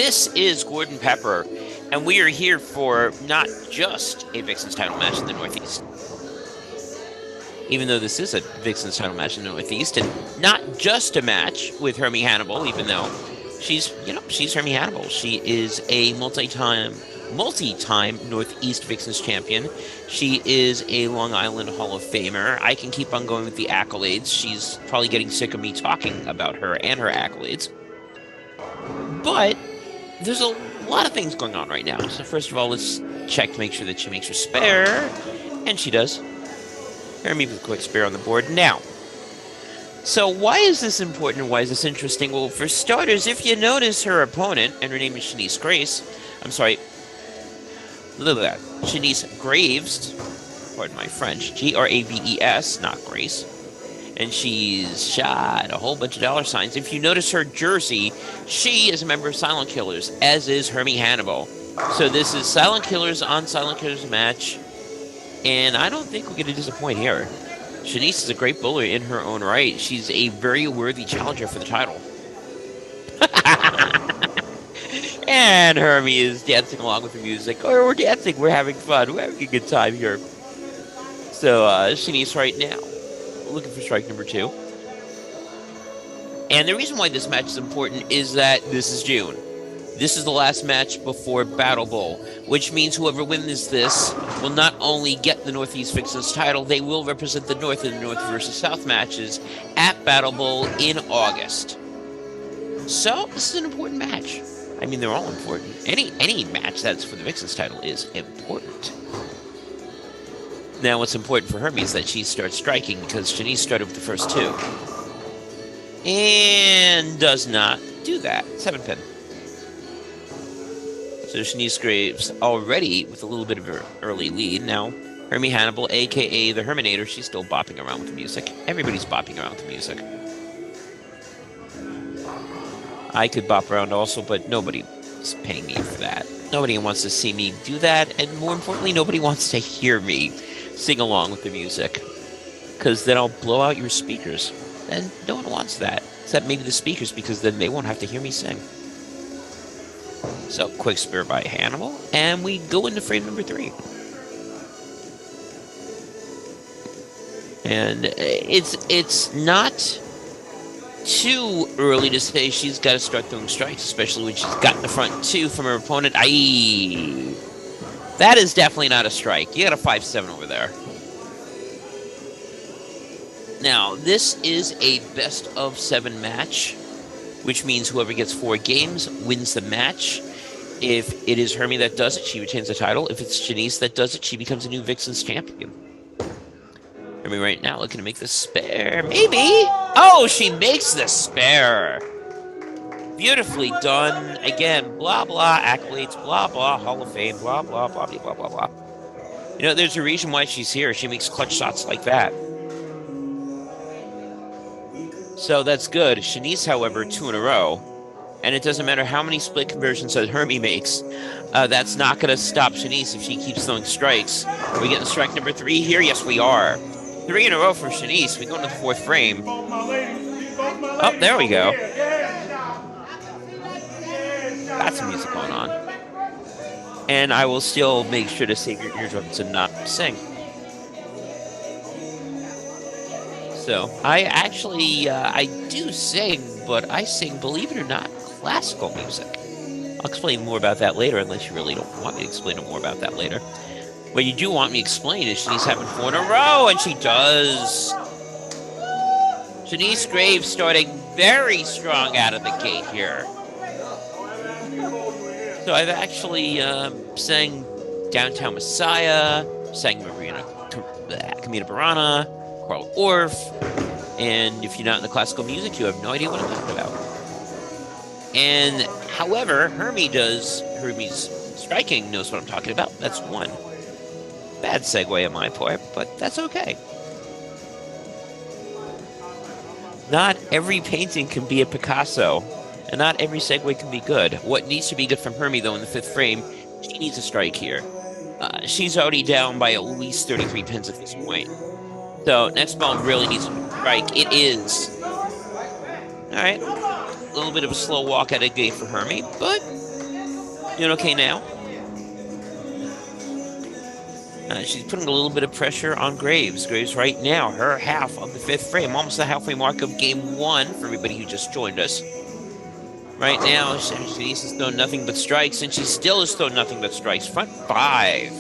This is Gordon Pepper, and we are here for not just a Vixens title match in the Northeast, even though this is a Vixens title match in the Northeast, and not just a match with Hermie Hannibal, even though she's Hermie Hannibal. She is a multi-time Northeast Vixens champion. She is a Long Island Hall of Famer. I can keep on going with the accolades. She's probably getting sick of me talking about her and her accolades. But there's a lot of things going on right now. So first of all, let's check to make sure that she makes her spare. And she does. Hermie with a quick spare on the board. Now, so why is this important? Why is this interesting? Well, for starters, if you notice her opponent, and her name is Shanice Graves, pardon my French, Graves, not Grace. And she's shot a whole bunch of dollar signs. If you notice her jersey, she is a member of Silent Killers, as is Hermie Hannibal. So this is Silent Killers on Silent Killers match, and I don't think we're going to disappoint here. Shanice is a great bowler in her own right. She's a very worthy challenger for the title. And Hermie is dancing along with the music. Or we're dancing, we're having fun, we're having a good time here. So Shanice right now, looking for strike number 2. And the reason why this match is important is that this is June. This is the last match before Battle Bowl, which means whoever wins this will not only get the Northeast Vixens title, they will represent the North in the North versus South matches at Battle Bowl in August. So this is an important match. I mean, they're all important. Any match that's for the Vixens title is important. Now, what's important for Hermie is that she starts striking, because Shanice started with the first 2. And does not do that. 7-pin. So Shanice Graves already with a little bit of an early lead. Now, Hermie Hannibal, a.k.a. the Herminator, she's still bopping around with the music. Everybody's bopping around with the music. I could bop around also, but nobody is paying me for that. Nobody wants to see me do that, and more importantly, nobody wants to hear me sing along with the music, because then I'll blow out your speakers, and no one wants that, except maybe the speakers, because then they won't have to hear me sing. So, quick spare by Hannibal, and we go into frame number 3. And it's not too early to say she's got to start throwing strikes, especially when she's got the front 2 from her opponent. Aye. That is definitely not a strike. You got a 5-7 over there. Now, this is a best-of-7 match, which means whoever gets 4 games wins the match. If it is Hermie that does it, she retains the title. If it's Shanice that does it, she becomes a new Vixens champion. Hermie right now looking to make the spare. Maybe! Oh, she makes the spare! Beautifully done. Again, blah, blah, accolades, blah, blah, Hall of Fame, blah, blah, blah, blah, blah, blah, blah. You know, there's a reason why she's here. She makes clutch shots like that. So that's good. Shanice, however, 2 in a row. And it doesn't matter how many split conversions that Hermie makes. That's not going to stop Shanice if she keeps throwing strikes. Are we getting strike number 3 here? Yes, we are. 3 in a row for Shanice. We go into the 4th frame. Oh, there we go. Got some music going on. And I will still make sure to save your eardrums and not sing. So, I actually, I do sing, but I sing, believe it or not, classical music. I'll explain more about that later, unless you really don't want me to explain more about that later. What you do want me to explain is Shanice having 4 in a row, and she does. Shanice Graves starting very strong out of the gate here. So I've actually sang Downtown Messiah, sang Camina Burana, Carl Orff, and if you're not in the classical music, you have no idea what I'm talking about. And however, Hermie's striking knows what I'm talking about. That's 1. Bad segue on my part, but that's okay. Not every painting can be a Picasso, and not every segue can be good. What needs to be good from Hermie, though, in the 5th frame, she needs a strike here. She's already down by at least 33 pins at this point. So, next ball really needs a strike. It is. All right. A little bit of a slow walk out of the gate for Hermie, but Doing okay now? She's putting a little bit of pressure on Graves. Graves right now, her half of the fifth frame, almost the halfway mark of game one for everybody who just joined us. Right now, Shanice has thrown nothing but strikes, and she still has thrown nothing but strikes. Front five.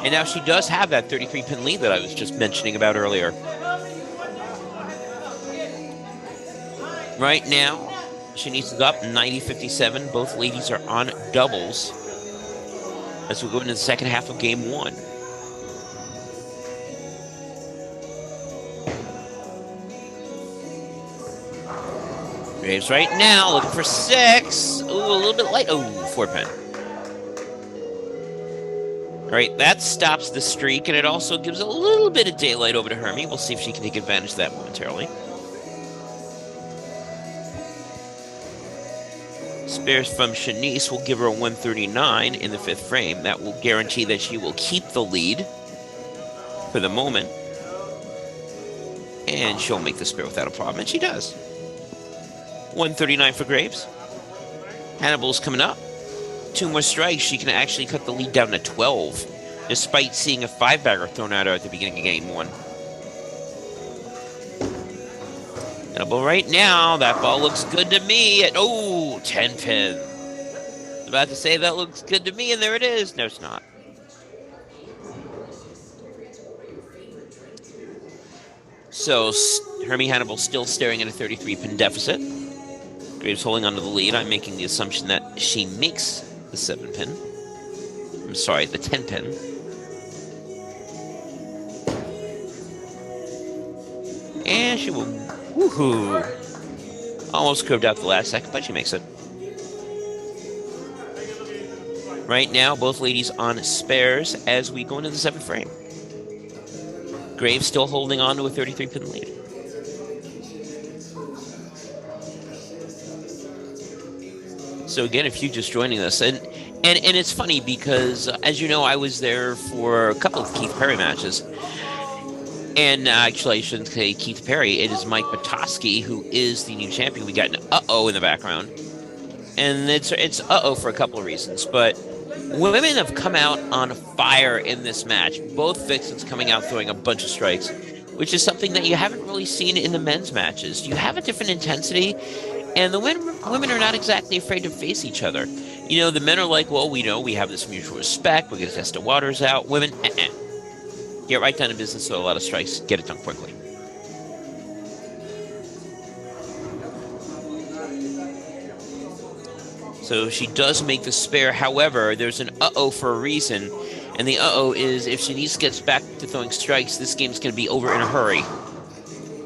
And now she does have that 33-pin lead that I was just mentioning about earlier. Right now, Shanice is up 90-57. Both ladies are on doubles as we go into the second half of game one. Graves right now looking for 6. Ooh, a little bit light. Oh, 4-pin. All right, that stops the streak, and it also gives a little bit of daylight over to Hermie. We'll see if she can take advantage of that momentarily. Spares from Shanice will give her a 139 in the fifth frame. That will guarantee that she will keep the lead for the moment. And she'll make the spare without a problem, and she does. 139 for Graves. Hannibal's coming up. 2 more strikes, she can actually cut the lead down to 12, despite seeing a 5-bagger thrown at her at the beginning of game one. Hannibal right now, that ball looks good to me at, 10-pin. I was about to say that looks good to me, and there it is. No, it's not. So, Hermie Hannibal still staring at a 33-pin deficit. Graves holding onto the lead. I'm making the assumption that she makes the 7-pin. I'm sorry, the 10-pin. And she will, woohoo! Almost curved out the last second, but she makes it. Right now, both ladies on spares as we go into the 7th frame. Graves still holding on to a 33-pin lead. So again, if you're just joining us, and it's funny because, as you know, I was there for a couple of Keith Perry matches. And actually, I shouldn't say Keith Perry. It is Mike Petoskey, who is the new champion. We got an uh-oh in the background. And it's uh-oh for a couple of reasons. But women have come out on fire in this match. Both Vixens coming out throwing a bunch of strikes, which is something that you haven't really seen in the men's matches. You have a different intensity. And the women are not exactly afraid to face each other. You know, the men are like, well, we know we have this mutual respect. We're going to test the waters out. Women, get right down to business with a lot of strikes. Get it done quickly. So she does make the spare. However, there's an uh-oh for a reason. And the uh-oh is if Shanice gets back to throwing strikes, this game's going to be over in a hurry.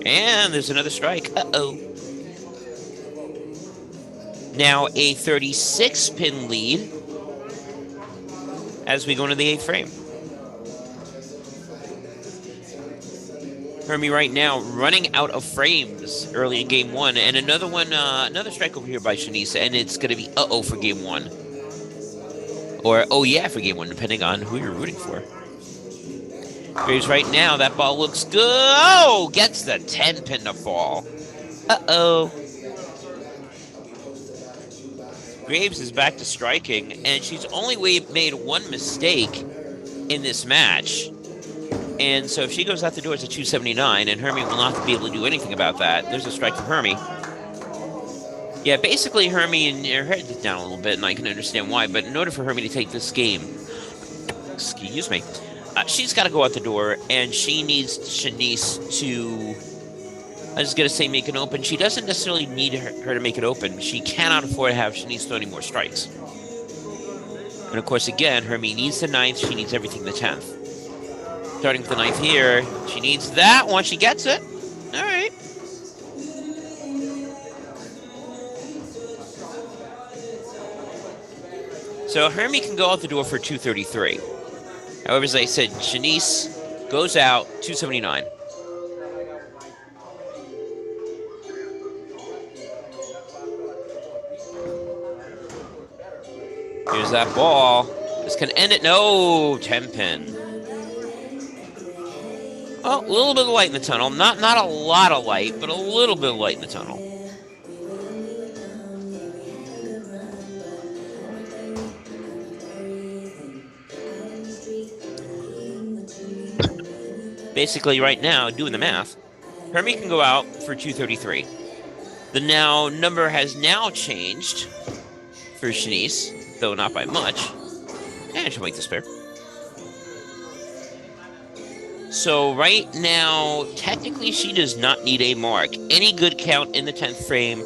And there's another strike. Uh-oh. Now a 36-pin lead as we go into the 8th frame. Hermie right now running out of frames early in game one. And another one, another strike over here by Shanice, and it's going to be uh-oh for game one. Or oh yeah for game one, depending on who you're rooting for. Graves right now, that ball looks good. Oh, gets the 10-pin to fall. Uh-oh. Graves is back to striking, and she's only made one mistake in this match. And so if she goes out the door, it's a 279, and Hermie will not be able to do anything about that. There's a strike from Hermie. Yeah, basically Hermie and her head is down a little bit, and I can understand why. But in order for Hermie to take this game, excuse me, she's got to go out the door, and she needs Shanice to, I was going to say make it open. She doesn't necessarily need her to make it open. She cannot afford to have Shanice throw any more strikes. And of course, again, Hermie needs the 9th. She needs everything the 10th. Starting with the 9th here. She needs that once she gets it. All right. So Hermie can go out the door for 233. However, as I said, Shanice goes out 279. Here's that ball. This can end it. No, 10-pin. Oh, a little bit of light in the tunnel. Not a lot of light, but a little bit of light in the tunnel. Basically, right now, doing the math, Hermie can go out for 233. The number has now changed for Shanice, though not by much. And she'll make the spare. So right now, technically, she does not need a mark. Any good count in the 10th frame,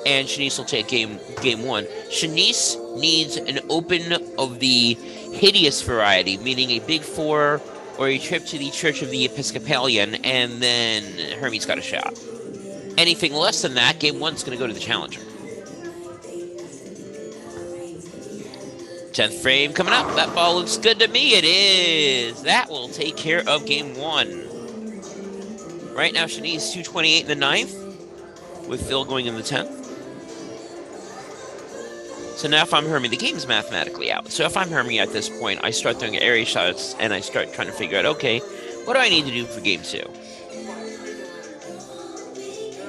and Shanice will take game 1. Shanice needs an open of the hideous variety, meaning a big 4 or a trip to the Church of the Episcopalian, and then Hermie's got a shot. Anything less than that, game 1's going to go to the challenger. 10th frame coming up. That ball looks good to me. It is. That will take care of game 1. Right now, Shanice 228 in the 9th, with Phil going in the 10th. So now if I'm Hermie, the game's mathematically out. So if I'm Hermie at this point, I start throwing area shots, and I start trying to figure out, okay, what do I need to do for game 2?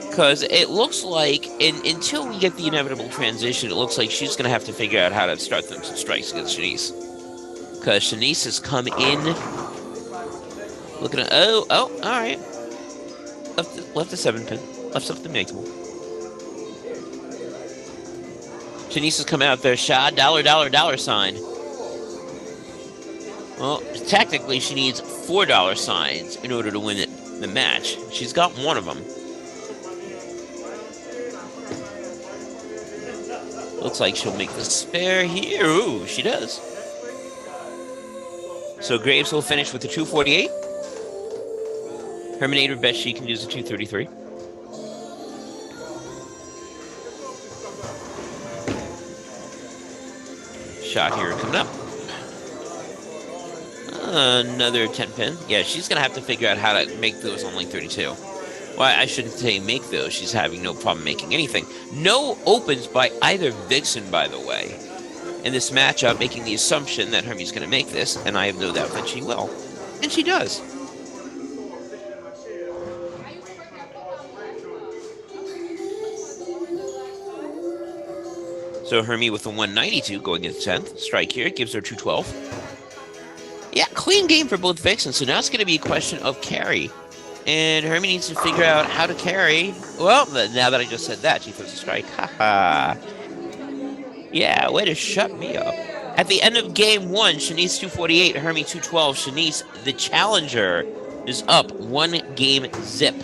Because it looks like, until we get the inevitable transition, it looks like she's going to have to figure out how to start throwing some strikes against Shanice. Because Shanice has come in, looking at, all right. Left the 7-pin, left something makeable. Shanice has come out there, shot, $, sign. Well, technically, she needs $4 signs in order to win the match. She's got one of them. Looks like she'll make the spare here. Ooh, she does. So Graves will finish with the 248. Herminator best she can do is a 233. Shot here coming up. Another 10-pin. Yeah, she's going to have to figure out how to make those on lane 32. Well, I shouldn't say make those. She's having no problem making anything. No opens by either Vixen, by the way. In this matchup, making the assumption that Hermie's going to make this, and I have no doubt that she will. And she does. So Hermie with the 192 going into 10th. Strike here gives her 212. Yeah, clean game for both Vixens. So now it's going to be a question of carry. And Hermie needs to figure out how to carry. Well, now that I just said that, she throws a strike. Haha. Yeah, way to shut me up. At the end of game 1, Shanice 248, Hermie 212. Shanice, the challenger, is up 1 game zip.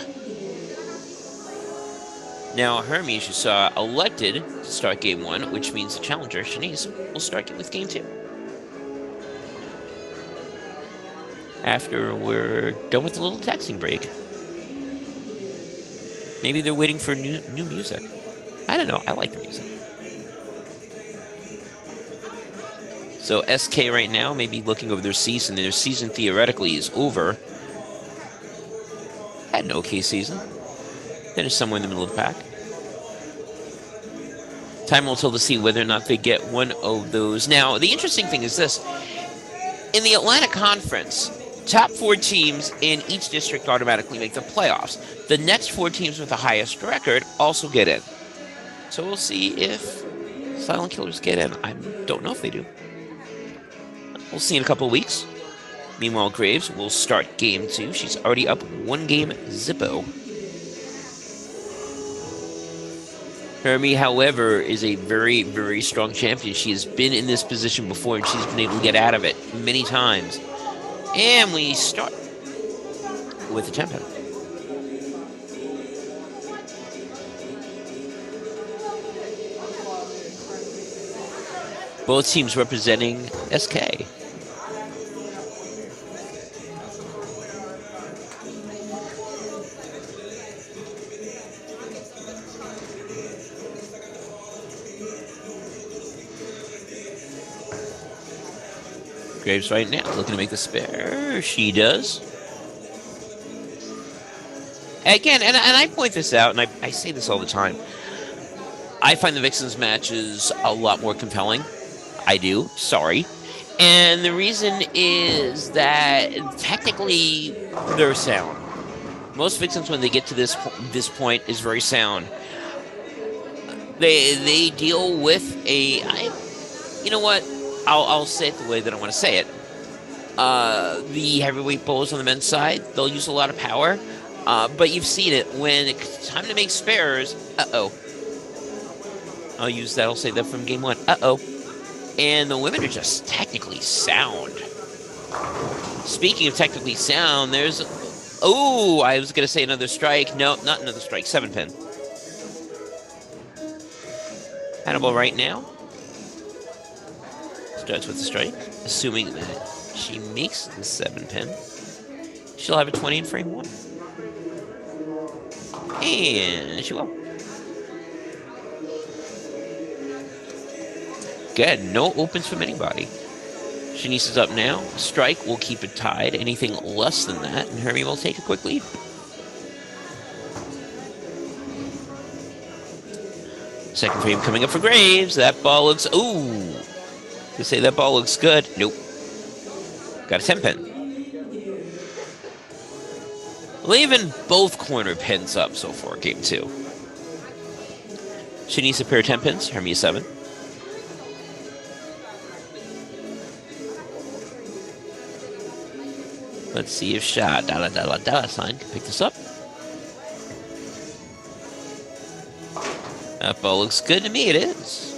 Now, Hermie, as you saw, elected to start game 1, which means the challenger, Shanice, will start with game 2. After we're done with the little texting break. Maybe they're waiting for new music. I don't know. I like the music. So SK right now may be looking over their season. Their season theoretically is over. Had an okay season. Finished somewhere in the middle of the pack. Time will tell to see whether or not they get one of those. Now, the interesting thing is this. In the Atlantic Conference, top 4 teams in each district automatically make the playoffs. The next 4 teams with the highest record also get in. So we'll see if Silent Killers get in. I don't know if they do. We'll see in a couple of weeks. Meanwhile, Graves will start game 2. She's already up 1 game zippo. Hermie, however, is a very, very strong champion. She has been in this position before, and she's been able to get out of it many times. And we start with the tempo. Both teams representing SK. Graves right now looking to make the spare. She does. Again, and I point this out, and I say this all the time. I find the Vixens matches a lot more compelling. I do. Sorry. And the reason is that technically they're sound. Most Vixens, when they get to this point, is very sound. They deal with you know what? I'll say it the way that I want to say it. The heavyweight bowlers on the men's side, they'll use a lot of power. But you've seen it when it's time to make spares. I'll use that. I'll say that from game one. And the women are just technically sound. Speaking of technically sound, there's... Oh, I was going to say another strike. No, not another strike. 7-pin. Hannibal right now. Starts with the strike. Assuming that she makes the 7-pin, she'll have a 20 in frame 1. And she will. Good. No opens from anybody. Shanice is up now. Strike will keep it tied. Anything less than that, and Hermie will take a quick lead. Second frame coming up for Graves. That ball looks... Ooh. To say that ball looks good. Nope. Got a 10-pin. Leaving both corner pins up so far, game 2. Shanice a pair of 10 pins. Hermie a 7. Let's see if Shah $sign can pick this up. That ball looks good to me. It is.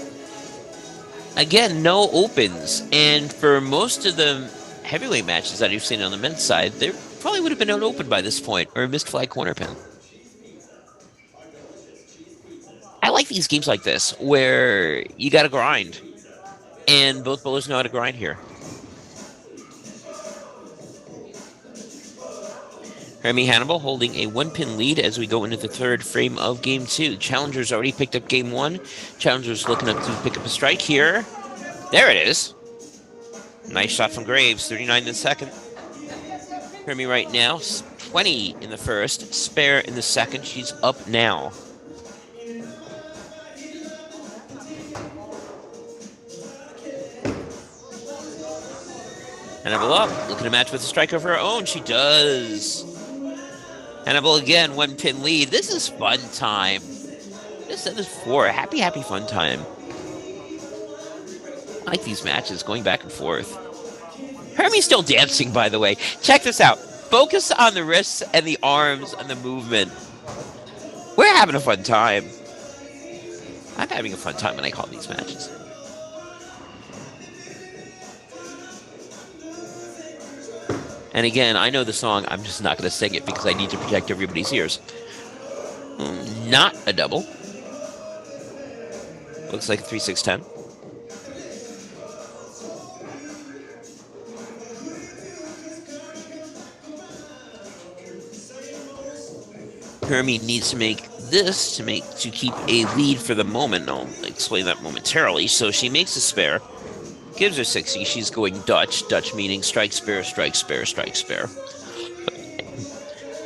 Again, no opens. And for most of the heavyweight matches that you've seen on the men's side, there probably would have been unopened by this point, or a missed flag corner pin. I like these games like this, where you got to grind. And both bowlers know how to grind here. Hermie Hannibal holding a 1-pin lead as we go into the third frame of game 2. Challenger's already picked up game 1. Challenger's looking up to pick up a strike here. There it is. Nice shot from Graves, 39 in the second. Hermie right now, 20 in the first, spare in the second. She's up now. Hannibal up, looking to match with a strike of her own. She does. Hannibal again, 1-pin lead. This is fun time. This is 4. Happy fun time. I like these matches going back and forth. Hermie's still dancing, by the way. Check this out. Focus on the wrists and the arms and the movement. We're having a fun time. I'm having a fun time when I call these matches. And again, I know the song. I'm just not going to sing it because I need to protect everybody's ears. Not a double. Looks like a 3-6-10. Hermie needs to make this to keep a lead for the moment. I'll explain that momentarily. So she makes a spare. Gives her 60. She's going Dutch. Dutch meaning strike, spare, strike, spare, strike, spare.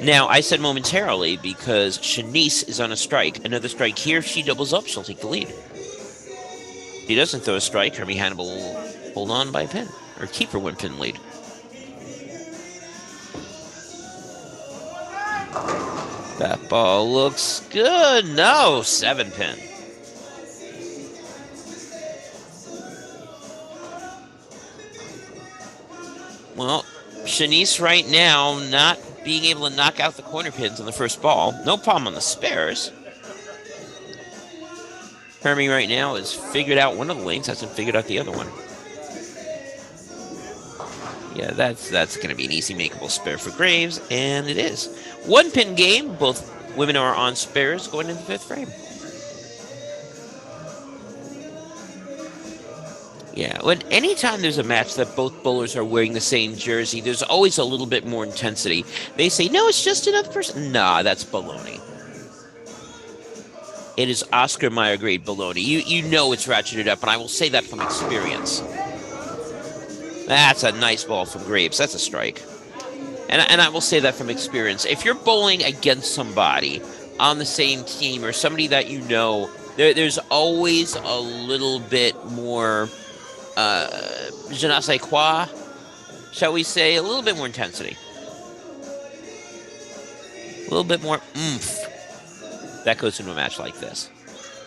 Now, I said momentarily because Shanice is on a strike. Another strike here. If she doubles up, she'll take the lead. If she doesn't throw a strike, Hermie Hannibal will hold on by a pin. Or keep her 1-pin lead. That ball looks good. No, 7-pin. Well, Shanice right now not being able to knock out the corner pins on the first ball. No problem on the spares. Hermie right now has figured out one of the lanes, hasn't figured out the other one. Yeah, that's going to be an easy makeable spare for Graves, and it is. 1-pin game. Both women are on spares going into the 5th frame. Yeah, when anytime there's a match that both bowlers are wearing the same jersey, there's always a little bit more intensity. They say, no, it's just another person. Nah, that's baloney. It is Oscar Mayer grade baloney. You know it's ratcheted up, and I will say that from experience. That's a nice ball from Graves. That's a strike. And I will say that from experience. If you're bowling against somebody on the same team or somebody that you know, there's always a little bit more... je ne sais quoi, shall we say, a little bit more intensity. A little bit more oomph that goes into a match like this.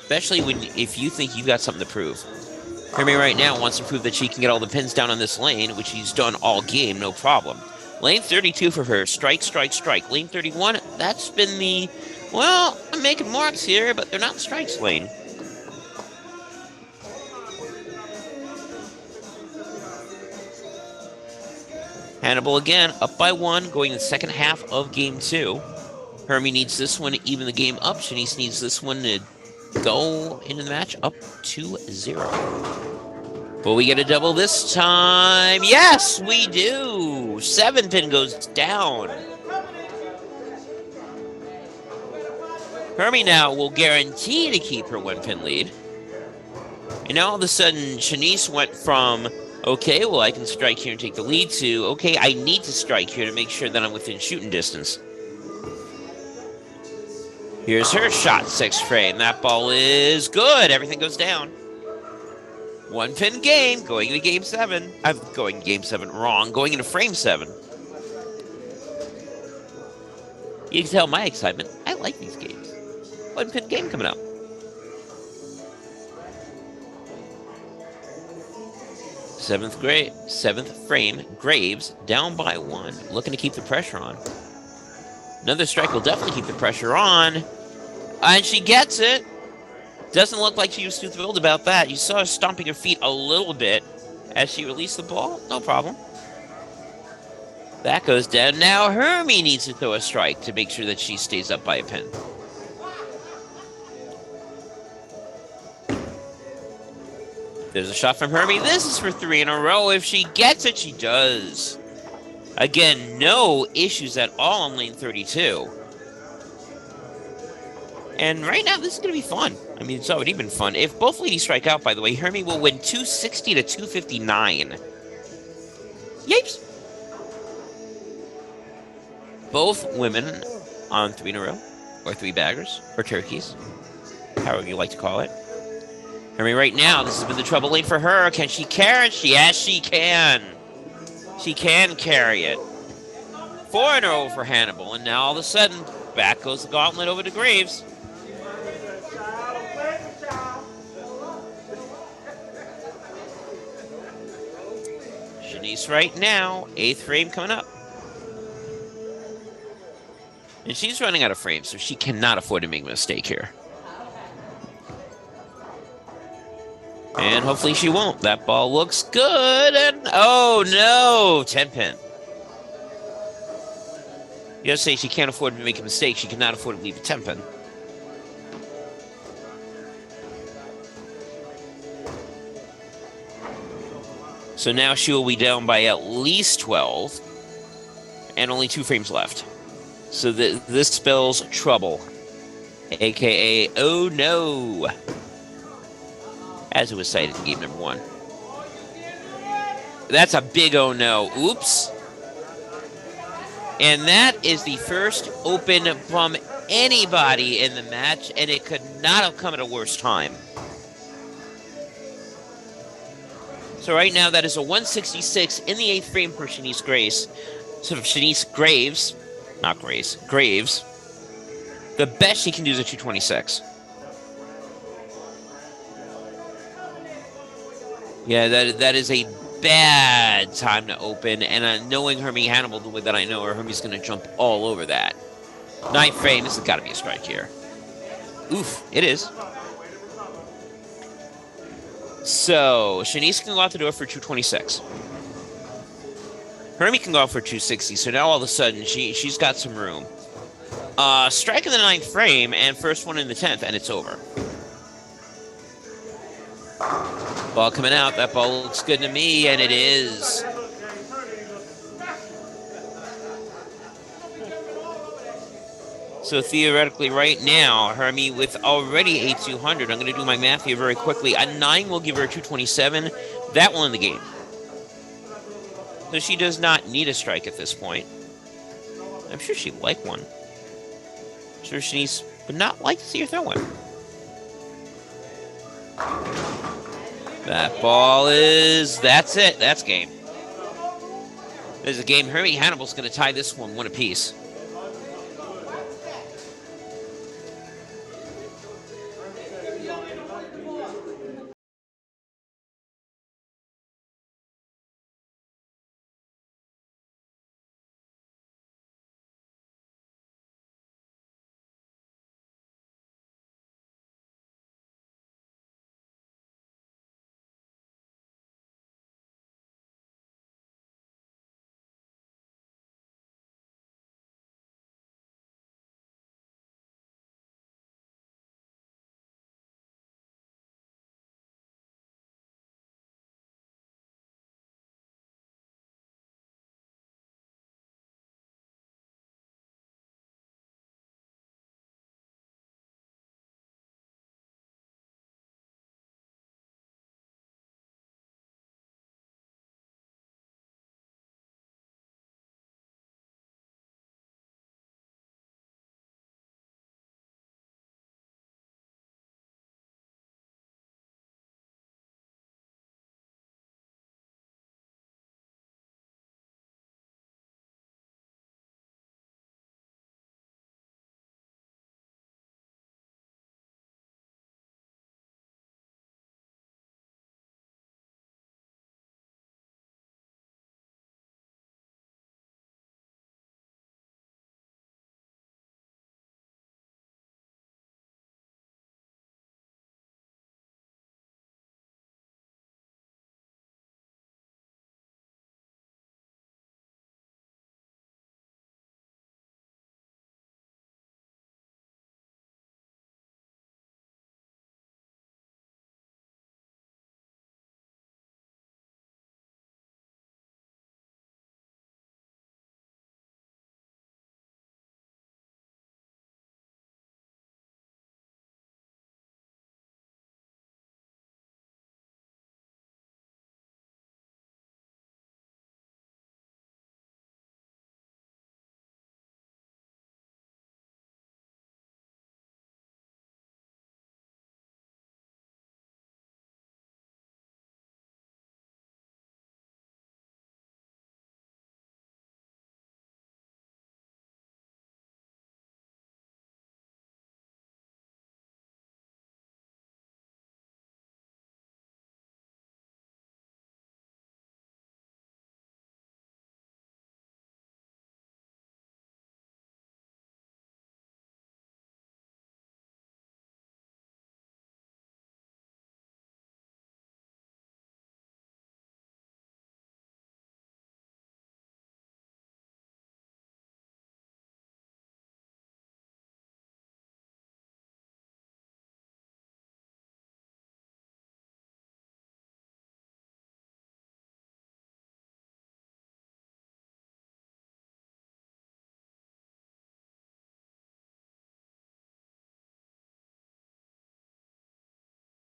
Especially if you think you've got something to prove. Hermie right now wants to prove that she can get all the pins down on this lane, which she's done all game, no problem. Lane 32 for her. Strike, strike, strike. Lane 31, that's been the, well, I'm making marks here, but they're not strikes lane. Hannibal again, up by 1, going in the second half of game 2. Hermie needs this one to even the game up. Shanice needs this one to go into the match up 2-0. Will we get a double this time? Yes, we do. 7 pin goes down. Hermie now will guarantee to keep her 1 pin lead. And now all of a sudden, Shanice went from, okay, well, I can strike here and take the lead, to, okay, I need to strike here to make sure that I'm within shooting distance. Here's her shot, 6th frame. That ball is good. Everything goes down. 1 pin game, going into game 7. I'm going game 7 wrong, going into frame 7. You can tell my excitement. I like these games. 1 pin game coming up. Seventh frame, Graves down by 1, looking to keep the pressure on. Another strike will definitely keep the pressure on. And she gets it. Doesn't look like she was too thrilled about that. You saw her stomping her feet a little bit as she released the ball. No problem. That goes down. Now Hermie needs to throw a strike to make sure that she stays up by a pin. There's a shot from Hermie. This is for 3 in a row. If she gets it, she does. Again, no issues at all on lane 32. And right now, this is going to be fun. I mean, it's already been fun. If both ladies strike out, by the way, Hermie will win 260 to 259. Yipes. Both women on 3 in a row, or 3 baggers, or turkeys, however you like to call it. Hermie right now, this has been the trouble lane for her. Can she carry it? Yes, she can. She can carry it. 4 in a row for Hannibal, and now all of a sudden, back goes the gauntlet over to Graves. Shanice right now, 8th frame coming up. And she's running out of frames, so she cannot afford to make a mistake here. And hopefully she won't. That ball looks good, and oh no, 10 pin. You gotta say she can't afford to make a mistake. She cannot afford to leave a 10 pin. So now she will be down by at least 12, and only 2 frames left. So this spells trouble, aka oh no, as it was cited in game number 1. That's a big oh no. Oops. And that is the first open from anybody in the match, and it could not have come at a worse time. So right now, that is a 166 in the 8th frame for Shanice Grace. Sort of Shanice Graves. Not Grace. Graves. The best she can do is a 226. Yeah, that is a bad time to open. And knowing Hermie Hannibal the way that I know her, Hermie's going to jump all over that. 9th frame. This has got to be a strike here. Oof. It is. So, Shanice can go out the door for 226. Hermie can go out for 260, so now all of a sudden, she's got some room. Strike in the 9th frame, and first one in the 10th, and it's over. Ball coming out. That ball looks good to me, and it is. So theoretically, right now, Hermie with already a 200. I'm going to do my math here very quickly. A 9 will give her a 227. That will end the game. So she does not need a strike at this point. I'm sure she'd like one. I'm sure Shanice would not like to see her throw one. That ball is... That's it. That's game. There's a game. Hermie Hannibal's going to tie this one apiece.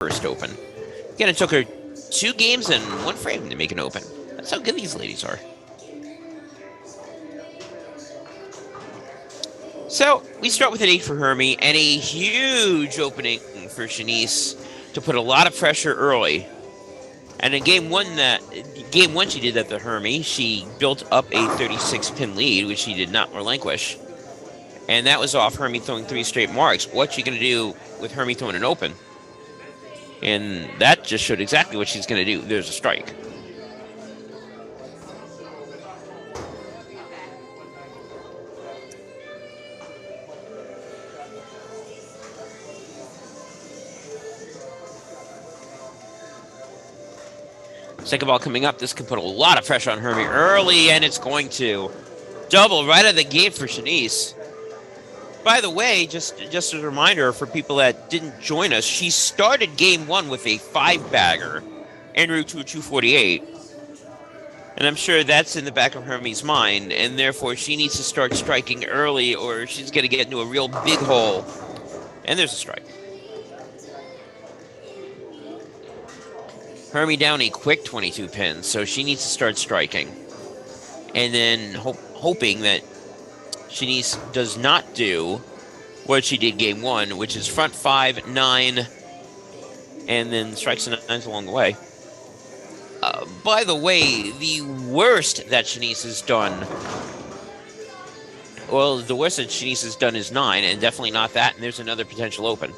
first open. Again, it took her 2 games and 1 frame to make an open. That's how good these ladies are. So we start with an 8 for Hermie and a huge opening for Shanice to put a lot of pressure early. And in game one, she did that to Hermie. She built up a 36-pin lead, which she did not relinquish. And that was off Hermie throwing 3 straight marks. What's she going to do with Hermie throwing an open? And that just showed exactly what she's going to do. There's a strike. Second ball coming up. This can put a lot of pressure on Hermie early, and it's going to double right out of the gate for Shanice. By the way, just as a reminder for people that didn't join us, she started game 1 with a 5-bagger en route to a 248. And I'm sure that's in the back of Hermie's mind, and therefore she needs to start striking early or she's going to get into a real big hole. And there's a strike. Hermie down a quick 22 pins, so she needs to start striking. And then hoping that Shanice does not do what she did game 1, which is front 5, 9, and then strikes and 9s along the way. By the way, the worst that Shanice has done, well, the worst that Shanice has done is 9, and definitely not that, and there's another potential open.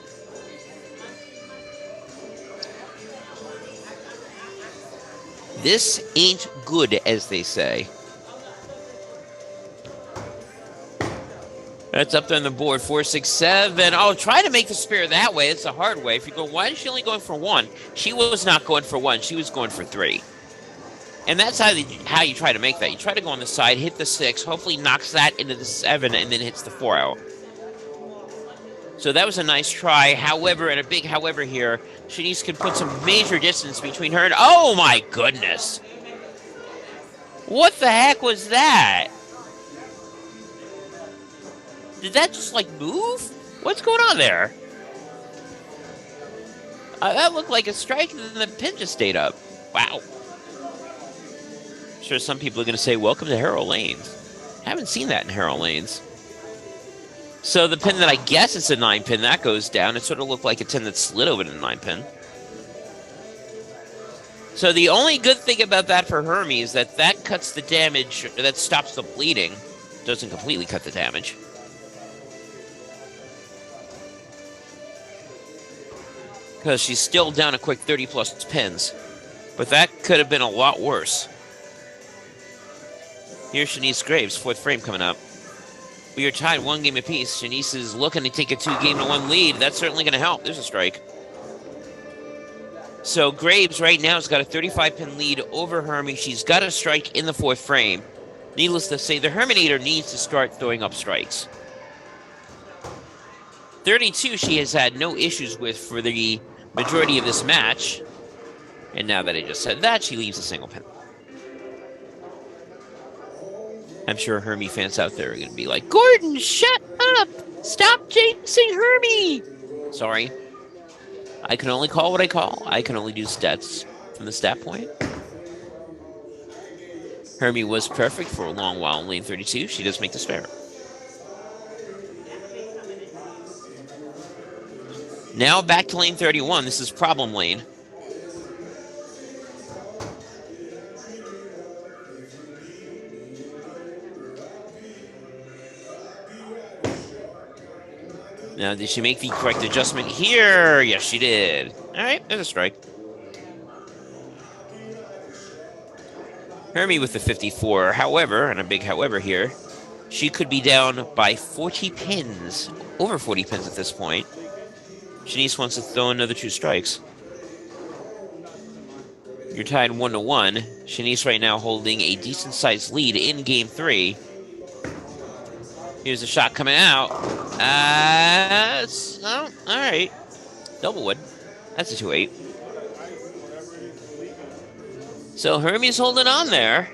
This ain't good, as they say. That's up there on the board, 4, 6, 7. Oh, try to make the spare that way. It's a hard way. If you go, why is she only going for 1? She was not going for 1. She was going for 3. And that's how you try to make that. You try to go on the side, hit the 6, hopefully knocks that into the 7, and then hits the 4 out. So that was a nice try. However, and a big however here, Shanice can put some major distance between her and... Oh, my goodness. What the heck was that? Did that just, like, move? What's going on there? That looked like a strike, and then the pin just stayed up. Wow. I'm sure some people are going to say, welcome to Herrill Lanes. Haven't seen that in Herrill Lanes. So the pin that I guess it's a 9-pin, that goes down. It sort of looked like a 10 that slid over to the 9-pin. So the only good thing about that for Hermie is that that cuts the damage, or that stops the bleeding. Doesn't completely cut the damage. Because she's still down a quick 30-plus pins. But that could have been a lot worse. Here's Shanice Graves, 4th frame coming up. We are tied 1 game apiece. Shanice is looking to take a 2-game-to-1 lead. That's certainly going to help. There's a strike. So Graves right now has got a 35-pin lead over Hermie. She's got a strike in the 4th frame. Needless to say, the Herminator needs to start throwing up strikes. 32 she has had no issues with for the majority of this match. And now that I just said that, she leaves a single pin. I'm sure Hermie fans out there are going to be like, Gordon, shut up! Stop jinxing Hermie! Sorry. I can only call what I call. I can only do stats from the stat point. Hermie was perfect for a long while in lane 32. She does make the spare. Now back to lane 31. This is problem lane. Now, did she make the correct adjustment here? Yes, she did. All right, there's a strike. Hermie with the 54. However, and a big however here, she could be down by 40 pins. Over 40 pins at this point. Shanice wants to throw another 2 strikes. You're tied 1-1. Shanice right now holding a decent-sized lead in Game 3. Here's a shot coming out. Oh, all right. Doublewood. That's a 2-8. So Hermie's holding on there.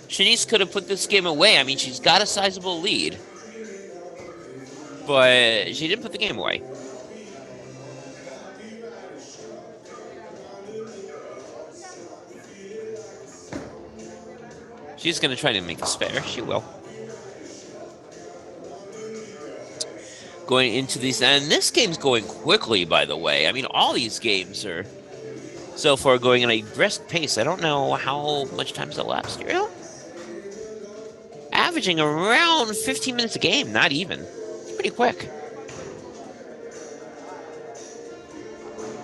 Shanice could have put this game away. I mean, she's got a sizable lead. But she didn't put the game away. She's going to try to make the spare. She will. Going into these, and this game's going quickly, by the way. I mean, all these games are so far going at a brisk pace. I don't know how much time's elapsed here. Averaging around 15 minutes a game, not even. It's pretty quick.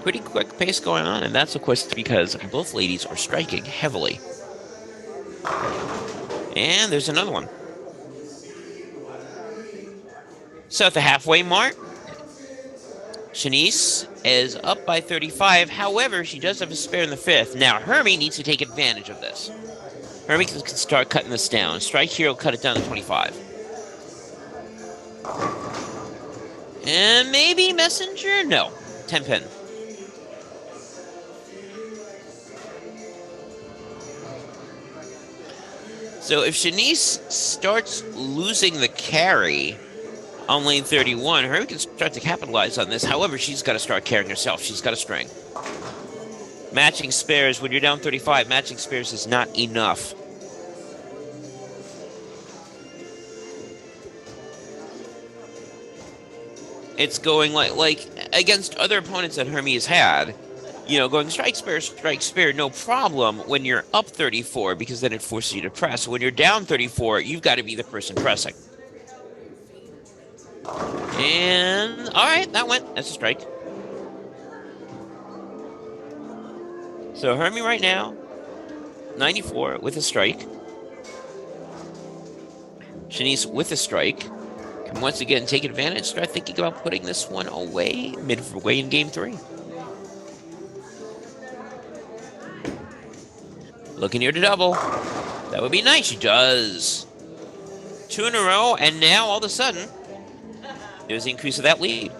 Pretty quick pace going on, and that's, of course, because both ladies are striking heavily. And there's another one. So at the halfway mark, Shanice is up by 35. However, she does have a spare in the fifth. Now, Hermie needs to take advantage of this. Hermie can start cutting this down. Strike here will cut it down to 25. And maybe Messenger? No. 10 pin. So if Shanice starts losing the carry on lane 31, Hermie can start to capitalize on this. However, she's got to start carrying herself. She's got a string. Matching spares, when you're down 35, matching spares is not enough. It's going like against other opponents that Hermie has had, you know, going strike spare, no problem when you're up 34, because then it forces you to press. When you're down 34, you've got to be the person pressing. And, all right, that went. That's a strike. So Hermie right now, 94 with a strike. Shanice with a strike. Can once again take advantage, start thinking about putting this one away midway in game 3. Looking here to double. That would be nice. She does. 2 in a row, and now all of a sudden, there's the increase of that lead.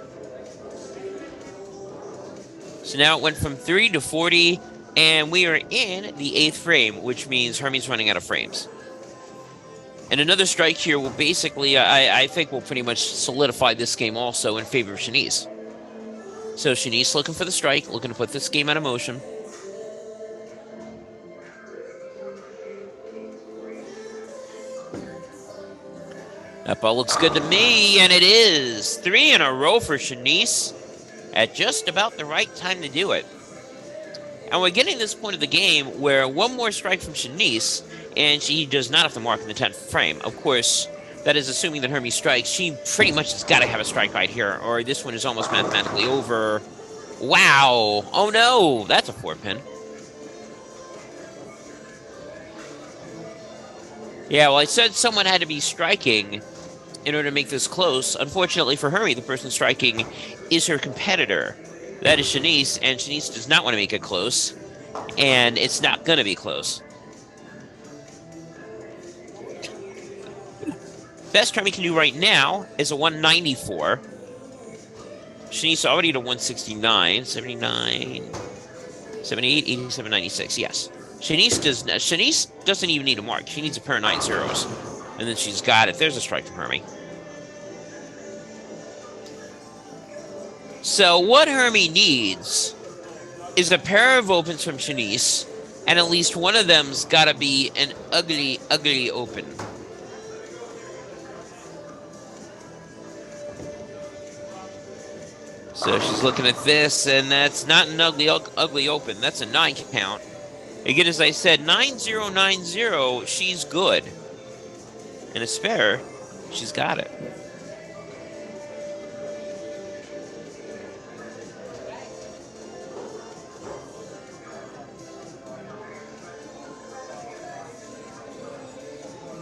So now it went from 3 to 40, and we are in the 8th frame, which means Hermie's running out of frames. And another strike here will basically, I think, will pretty much solidify this game also in favor of Shanice. So Shanice looking for the strike, looking to put this game out of motion. That ball looks good to me, and it is. 3 in a row for Shanice at just about the right time to do it. And we're getting to this point of the game where one more strike from Shanice, and she does not have to mark in the 10th frame. Of course, that is assuming that Hermie strikes. She pretty much has got to have a strike right here, or this one is almost mathematically over. Wow. Oh, no. That's a 4-pin. Yeah, well, I said someone had to be striking in order to make this close. Unfortunately for Hermie, the person striking is her competitor. That is Shanice, and Shanice does not want to make it close, and it's not going to be close. Best Hermie can do right now is a 194. Shanice already at a 169, 79, 78, 87, 96, yes. Shanice doesn't even need a mark. She needs a pair of 9 zeros. And then she's got it. There's a strike from Hermie. So what Hermie needs is a pair of opens from Shanice, and at least one of them's got to be an ugly, ugly open. So she's looking at this, and that's not an ugly open. That's a 9 count. Again, as I said, 9090, she's good. And a spare, she's got it.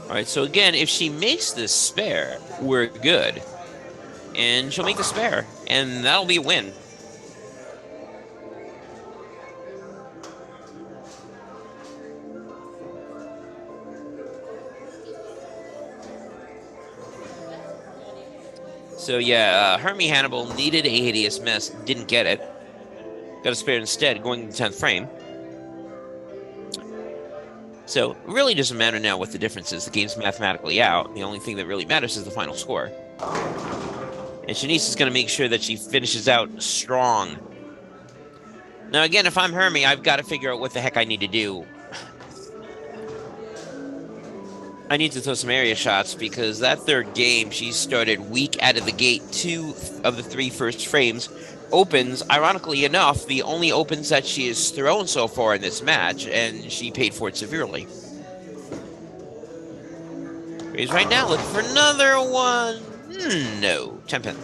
All right, so again, if she makes this spare, we're good. And she'll make the spare, and that'll be a win. So yeah, Hermie Hannibal needed a hideous mess, didn't get it. Got a spare instead, going to the 10th frame. So it really doesn't matter now what the difference is. The game's mathematically out. The only thing that really matters is the final score. And Shanice is going to make sure that she finishes out strong. Now again, if I'm Hermie, I've got to figure out what the heck I need to do. I need to throw some area shots because that third game, she started weak out of the gate. 2 of the 3 first frames opens, ironically enough, the only opens that she has thrown so far in this match, and she paid for it severely. He's right now looking for another one. No, 10 pin.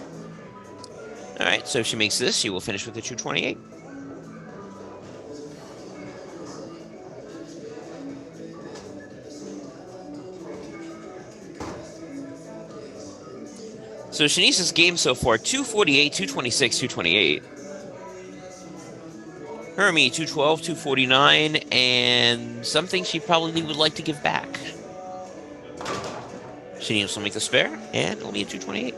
All right, so if she makes this, she will finish with the 228. So Shanice's game so far, 248, 226, 228. Hermie, 212, 249, and something she probably would like to give back. Shanice will make the spare, and it'll be a 228.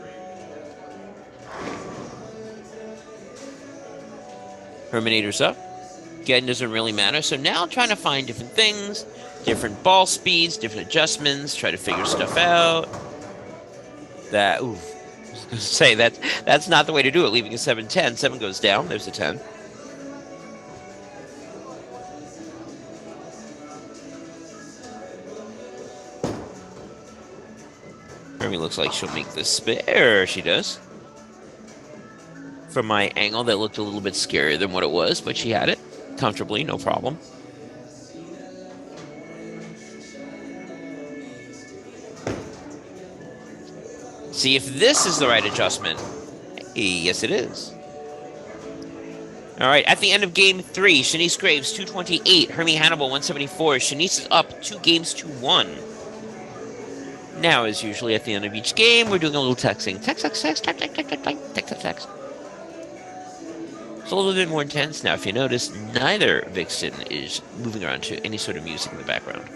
Herminator's up. Again, doesn't really matter. So now trying to find different things, different ball speeds, different adjustments, try to figure stuff out. That, ooh. Say that's not the way to do it, leaving a 7-10. 7 goes down, there's a 10. Hermie looks like she'll make the spare. She does. From my angle, that looked a little bit scarier than what it was, but she had it comfortably, no problem. See if this is the right adjustment. Yes, it is. All right, at the end of game 3, Shanice Graves, 228. Hermie Hannibal, 174. Shanice is up 2 games to 1. Now, as usually at the end of each game, we're doing a little texting. Text. It's a little bit more intense now. If you notice, neither Vixen is moving around to any sort of music in the background.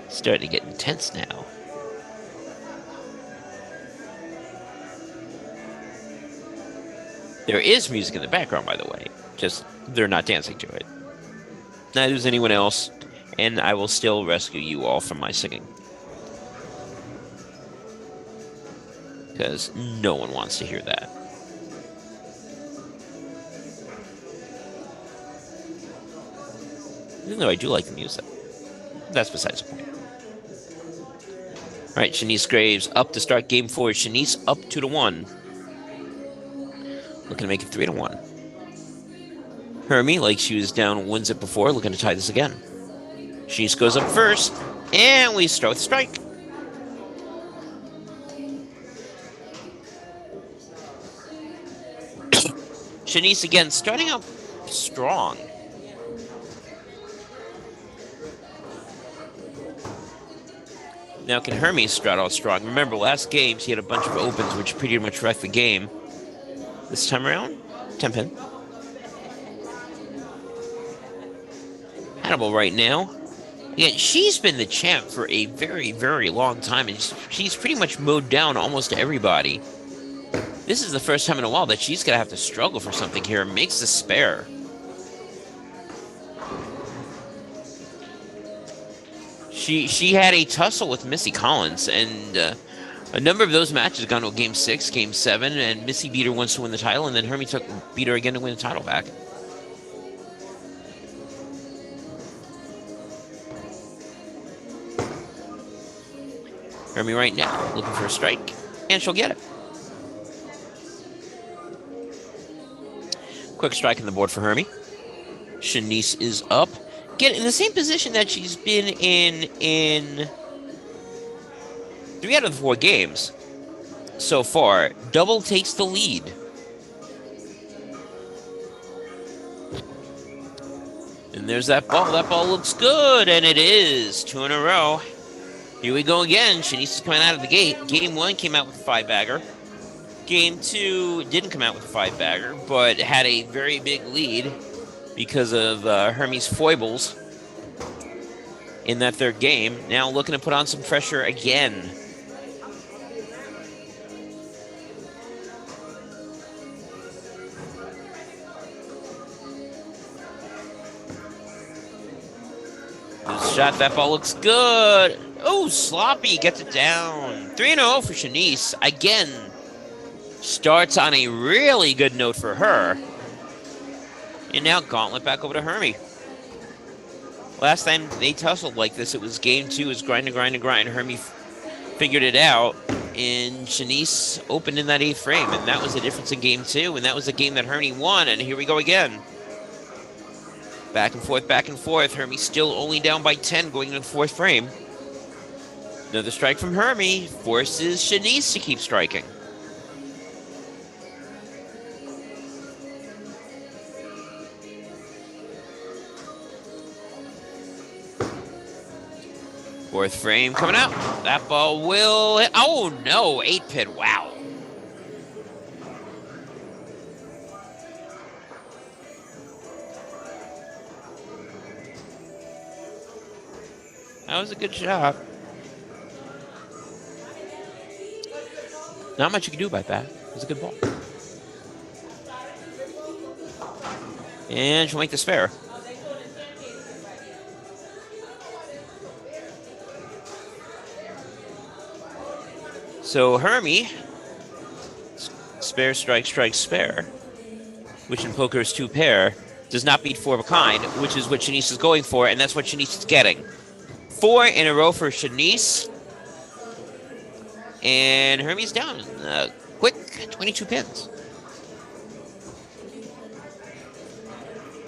It's starting to get intense now. There is music in the background, by the way. Just, they're not dancing to it. Neither is anyone else, and I will still rescue you all from my singing. Because no one wants to hear that. Even though I do like the music. That's besides the point. All right, Shanice Graves up to start game 4. Shanice up 2-1. Looking to make it 3-1. Hermie, like she was down, wins it before, looking to tie this again. Shanice goes up first, and we start with strike. Shanice again, starting out strong. Now, can Hermie start out strong? Remember, last game, she had a bunch of opens, which pretty much wrecked the game. This time around, 10 pin. Hannibal right now. Again, she's been the champ for a very, very long time, and she's pretty much mowed down almost everybody. This is the first time in a while that she's going to have to struggle for something here. Makes the spare. She had a tussle with Missy Collins, and a number of those matches have gone to Game 6, Game 7, and Missy beat her once to win the title, and then Hermie beat her again to win the title back. Hermie right now looking for a strike, and she'll get it. Quick strike on the board for Hermie. Shanice is up. Get in the same position that she's been in 3 out of the 4 games so far. Double takes the lead. And there's that ball. That ball looks good, and it is 2 in a row. Here we go again. Shanice is coming out of the gate. Game 1 came out with a 5-bagger. Game 2 didn't come out with a 5-bagger, but had a very big lead because of Hermie's foibles in that third game. Now looking to put on some pressure again. Shot, that ball looks good. Oh, sloppy, gets it down. 3-0 for Shanice. Again, starts on a really good note for her. And now gauntlet back over to Hermie. Last time they tussled like this, it was game 2. It was grind and grind and grind. Hermie figured it out, and Shanice opened in that 8th frame, and that was the difference in game 2, and that was the game that Hermie won, and here we go again. Back and forth, back and forth. Hermie still only down by 10 going into the 4th frame. Another strike from Hermie forces Shanice to keep striking. Fourth frame coming out. That ball will hit. Oh no, 8-pin. Wow. That was a good shot. Not much you can do about that. It was a good ball. And she'll make the spare. So Hermie, spare, strike, strike, spare, which in poker is 2 pair, does not beat 4 of a kind, which is what Shanice is going for, and that's what Shanice is getting. 4 in a row for Shanice. And Hermie's down. Quick, 22 pins.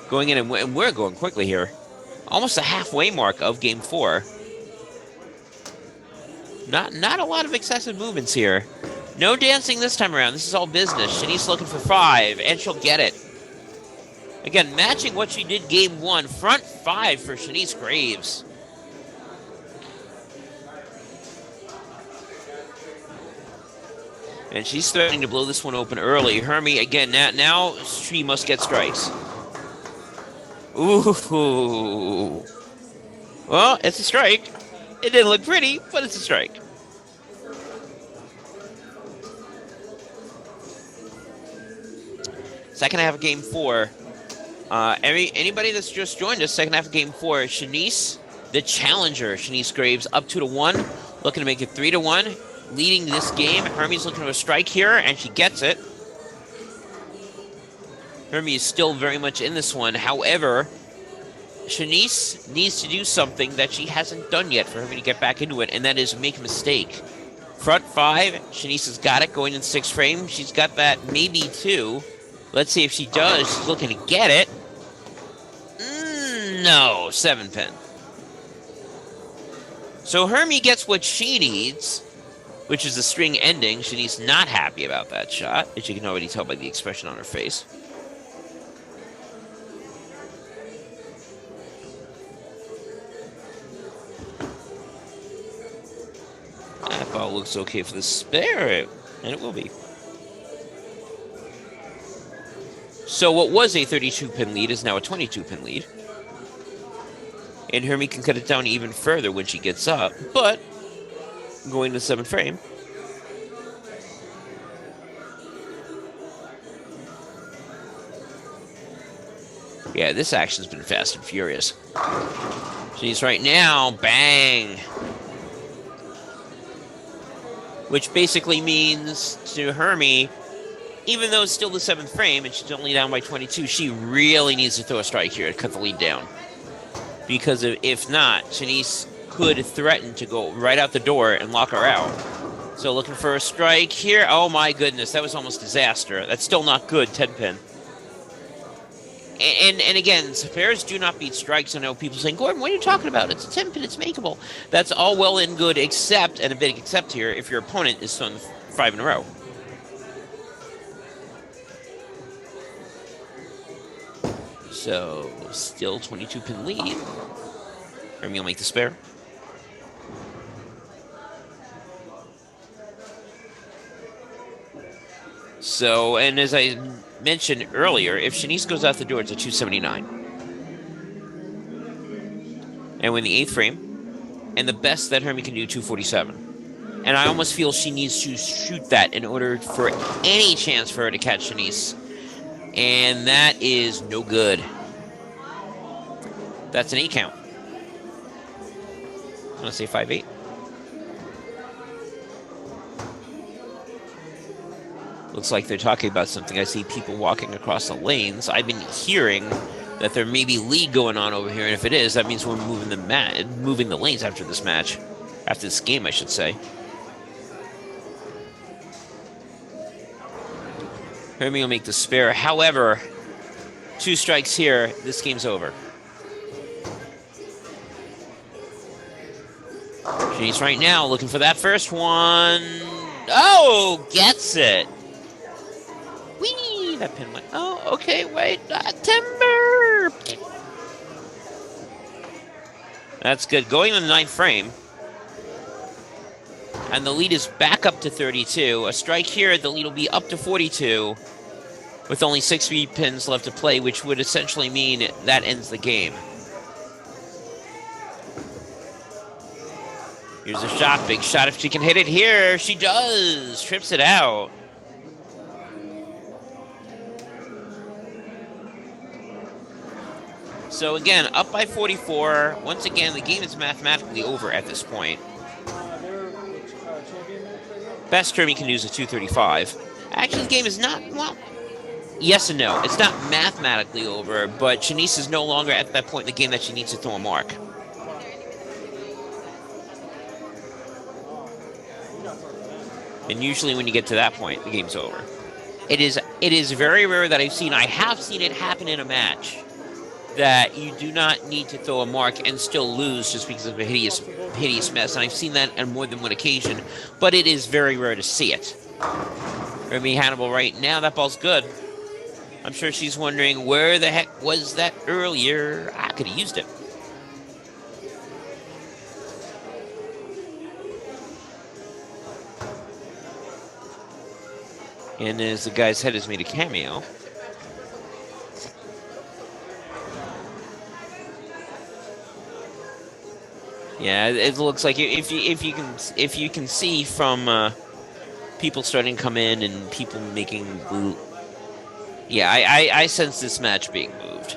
Going in, and we're going quickly here. Almost the halfway mark of game 4. Not a lot of excessive movements here. No dancing this time around. This is all business. Shanice looking for 5, and she'll get it. Again, matching what she did game 1. Front 5 for Shanice Graves. And she's threatening to blow this one open early. Hermie, again, now she must get strikes. Ooh. Well, it's a strike. It didn't look pretty, but it's a strike. Second half of game 4. Anybody that's just joined us, second half of game 4, Shanice, the challenger, Shanice Graves, up 2-1, looking to make it 3-1, leading this game. Hermie's looking for a strike here, and she gets it. Hermie is still very much in this one. However, Shanice needs to do something that she hasn't done yet for Hermie to get back into it, and that is make a mistake. Front 5, Shanice has got it going in 6th frame. She's got that maybe 2. Let's see if she does. She's looking to get it. No, 7-pin. So Hermie gets what she needs, which is the string ending. Shanice not happy about that shot, as you can already tell by the expression on her face. That ball looks okay for the spare, and it will be. So what was a 32-pin lead is now a 22-pin lead. And Hermie can cut it down even further when she gets up, but going to 7th frame. Yeah, this action's been fast and furious. She's right now, bang. Which basically means to Hermie, even though it's still the 7th frame and she's only down by 22, she really needs to throw a strike here to cut the lead down. Because if not, Shanice could threaten to go right out the door and lock her out. So looking for a strike here. Oh my goodness, that was almost disaster. That's still not good, 10-pin. And again, spares do not beat strikes. I know people saying, Gordon, what are you talking about? It's a 10-pin, it's makeable. That's all well and good, except, and a big except here, if your opponent is throwing 5 in a row. So, still 22-pin lead. Hermie will make the spare. So, and as I mentioned earlier, if Shanice goes out the door, it's a 279. And we're in the 8th frame. And the best that Hermie can do, 247. And I almost feel she needs to shoot that in order for any chance for her to catch Shanice. And that is no good. That's an 8 count. I'm going to say 5-8. Looks like they're talking about something. I see people walking across the lanes. I've been hearing that there may be league going on over here, and if it is, that means we're moving the lanes after this match, after this game, I should say. Hermie will make the spare. However, 2 strikes here, this game's over. Shanice right now looking for that first one. Oh, gets it. Whee! That pin went. Oh, okay, wait. Timber! That's good. Going in the 9th frame. And the lead is back up to 32. A strike here, the lead will be up to 42. With only 6 pins left to play, which would essentially mean that ends the game. Here's a shot, big shot if she can hit it here. She does, trips it out. So again, up by 44. Once again, the game is mathematically over at this point. Best Hermie can do is a 235. Actually, the game is not, well, yes and no. It's not mathematically over, but Shanice is no longer at that point in the game that she needs to throw a mark. And usually when you get to that point, the game's over. It is very rare that I have seen it happen in a match, that you do not need to throw a mark and still lose just because of a hideous mess. And I've seen that on more than one occasion, but it is very rare to see it. Hermie Hannibal right now, that ball's good. I'm sure she's wondering, where the heck was that earlier? I could have used it. And as the guy's head has made a cameo. Yeah, it looks like if you can see from people starting to come in and people making, yeah, I sense this match being moved.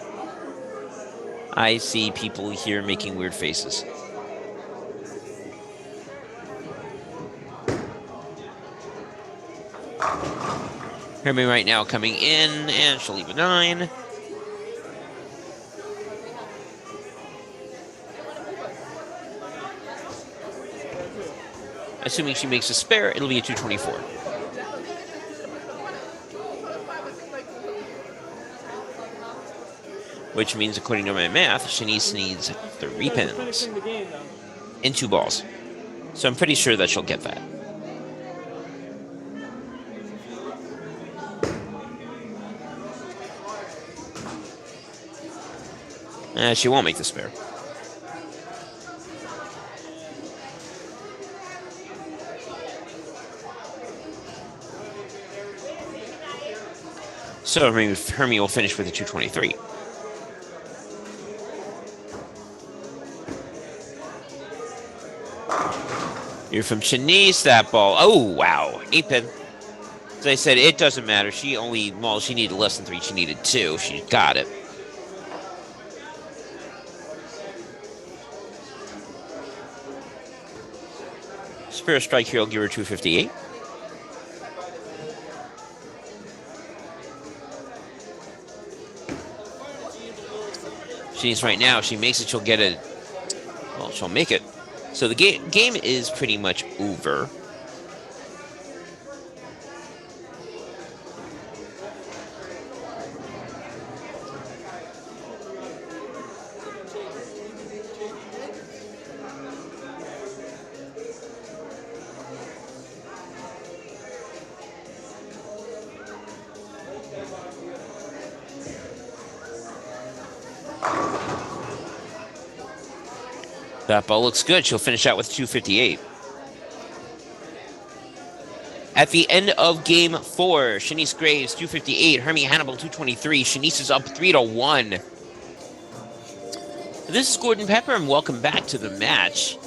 I see people here making weird faces. Hermie right now coming in, and she'll leave a 9. Assuming she makes a spare, it'll be a 224. Which means, according to my math, Shanice needs 3 pins in 2 balls. So I'm pretty sure that she'll get that. She won't make the spare. So Hermie will finish with a 223. You're from Shanice, that ball. Oh, wow. 8 pin. As I said, it doesn't matter. She needed less than 3. She needed 2. She got it. Spare strike here will give her 258. Shanice right now, she makes it, she'll get it. Well, she'll make it. So the game is pretty much over. That ball looks good. She'll finish out with 258. At the end of game 4, Shanice Graves, 258. Hermie Hannibal, 223. Shanice is up 3-1. This is Gordon Pepper, and welcome back to the match.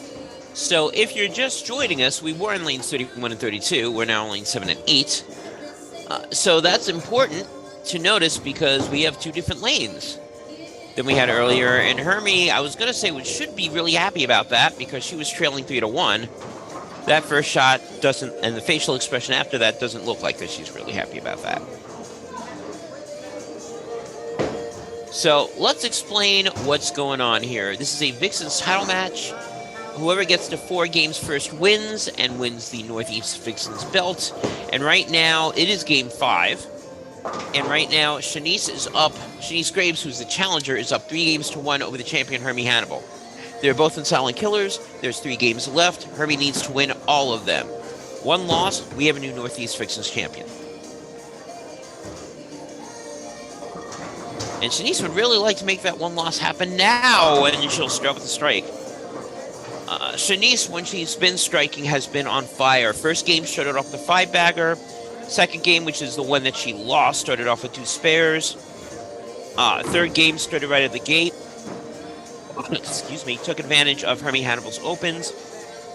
So if you're just joining us, we were in lanes 31 and 32. We're now in lanes 7 and 8. So that's important to notice because we have 2 different lanes than we had earlier. And Hermie, I was going to say, should be really happy about that because she was trailing 3-1. That first shot doesn't, and the facial expression after that doesn't look like that she's really happy about that. So let's explain what's going on here. This is a Vixens title match. Whoever gets to 4 games first wins and wins the Northeast Vixens belt. And right now, it is game 5. And right now, Shanice is up. Shanice Graves, who's the challenger, is up 3-1 over the champion, Hermie Hannibal. They're both in Silent Killers. There's 3 games left. Hermie needs to win all of them. 1 loss, we have a new Northeast Vixens champion. And Shanice would really like to make that 1 loss happen now, and she'll start with a strike. Shanice, when she's been striking, has been on fire. First game started off with a 5-bagger. Second game, which is the one that she lost, started off with 2 spares. Third game started right at the gate. Excuse me, took advantage of Hermie Hannibal's opens.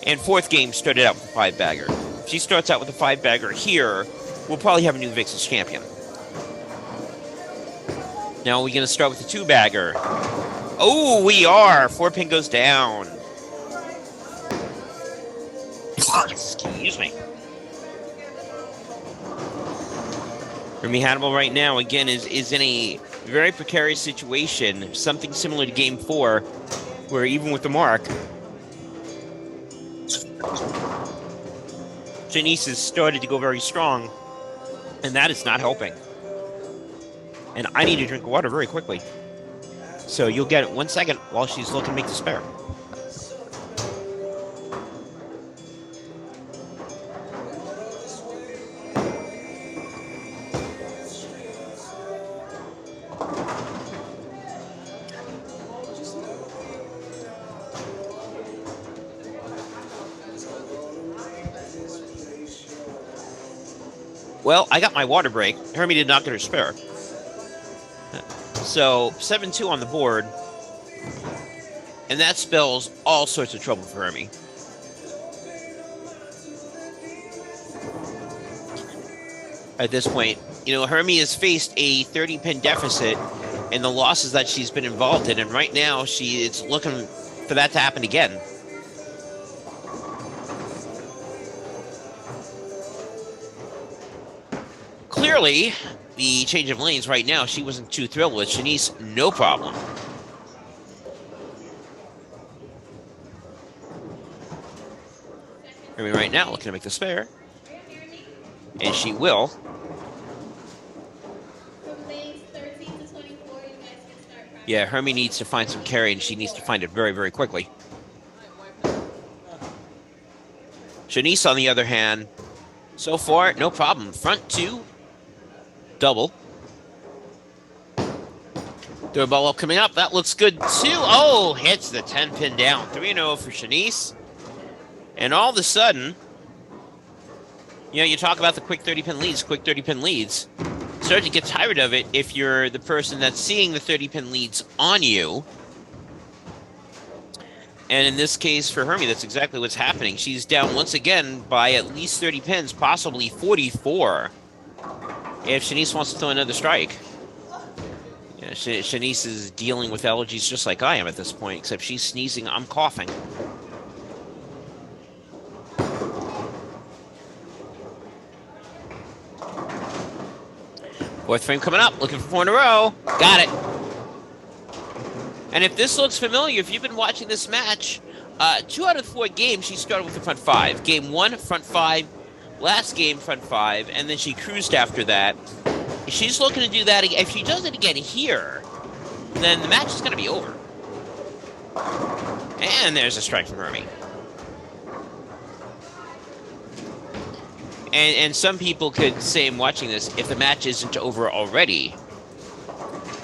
And fourth game started out with a 5-bagger. If she starts out with a 5-bagger here, we'll probably have a new Vixens champion. Now we're going to start with a 2-bagger. Oh, we are! 4-pin goes down. Excuse me. Hermie Hannibal right now, again, is in a very precarious situation. Something similar to Game 4, where even with the mark, Shanice has started to go very strong, and that is not helping. And I need to drink water very quickly. So you'll get it 1 second while she's looking to make the spare. Well, I got my water break. Hermie did not get her spare. So, 7-2 on the board. And that spells all sorts of trouble for Hermie. At this point, you know, Hermie has faced a 30-pin deficit in the losses that she's been involved in. And right now, it's looking for that to happen again. Clearly, the change of lanes right now, she wasn't too thrilled with. Shanice, no problem. Hermie right now looking to make the spare. And she will. Yeah, Hermie needs to find some carry, and she needs to find it very, very quickly. Shanice, on the other hand, so far, no problem. Front 2. Double. Third ball up coming up. That looks good, too. Oh, hits the 10-pin down. 3-0 for Shanice. And all of a sudden, you know, you talk about the quick 30-pin leads, Start to get tired of it if you're the person that's seeing the 30-pin leads on you. And in this case, for Hermie, that's exactly what's happening. She's down once again by at least 30 pins, possibly 44. If Shanice wants to throw another strike. Yeah, Shanice is dealing with allergies just like I am at this point, except she's sneezing, I'm coughing. Fourth frame coming up, looking for 4 in a row. Got it. And if this looks familiar, if you've been watching this match, 2 out of 4 games, she started with the front 5. Game 1, front 5. Last game, front 5, and then she cruised after that. If she's looking to do that, if she does it again here, then the match is going to be over. And there's a strike from Hermie. And some people could say, in watching this, if the match isn't over already,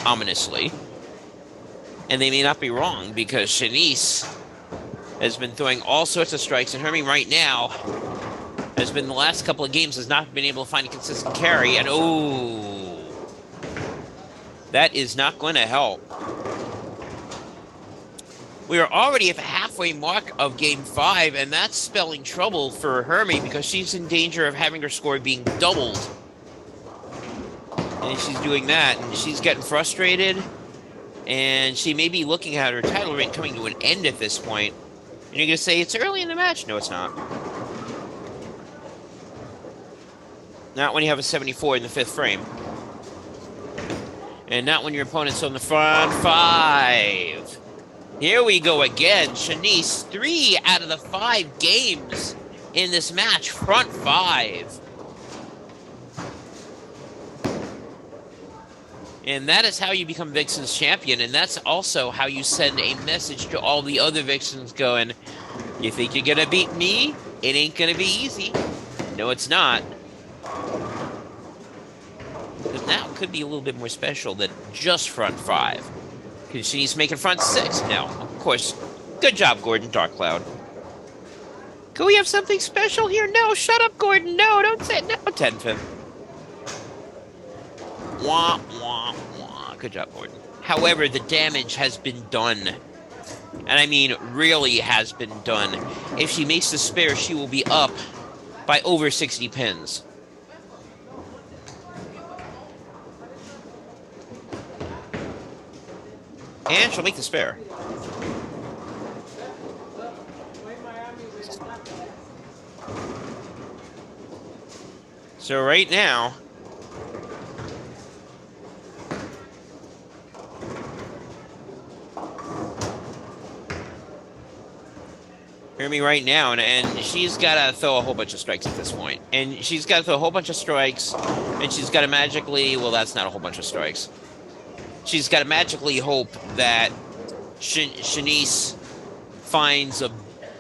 ominously, and they may not be wrong, because Shanice has been throwing all sorts of strikes, and Hermie right now has been the last couple of games has not been able to find a consistent carry, and oh, that is not going to help. We are already at the halfway mark of Game 5, and that's spelling trouble for Hermie because she's in danger of having her score being doubled. And she's doing that, and she's getting frustrated, and she may be looking at her title reign coming to an end at this point. And you're going to say, it's early in the match. No, it's not. Not when you have a 74 in the 5th frame. And not when your opponent's on the front 5. Here we go again. Shanice, 3 out of the 5 games in this match, front 5. And that is how you become Vixens champion. And that's also how you send a message to all the other Vixens going, you think you're going to beat me? It ain't going to be easy. No, it's not. But now it could be a little bit more special than just front 5. Because she's making front 6 now. Of course, good job, Gordon Dark Cloud. Could we have something special here? No, shut up, Gordon. No, don't say it. No, 10-5. Wah, wah, wah. Good job, Gordon. However, the damage has been done. And I mean, really has been done. If she makes the spare, she will be up by over 60 pins. And she'll make the spare. So right now, Hermie right now, and she's got to throw a whole bunch of strikes at this point. And she's got to throw a whole bunch of strikes, and she's got to magically, well, that's not a whole bunch of strikes. She's got to magically hope that Shanice finds a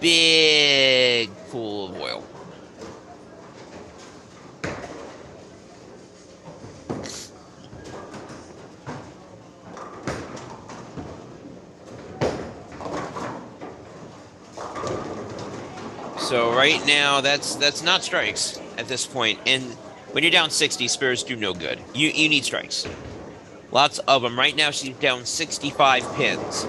big pool of oil. So right now, that's not strikes at this point. And when you're down 60, spares do no good. You need strikes. Lots of them. Right now, she's down 65 pins.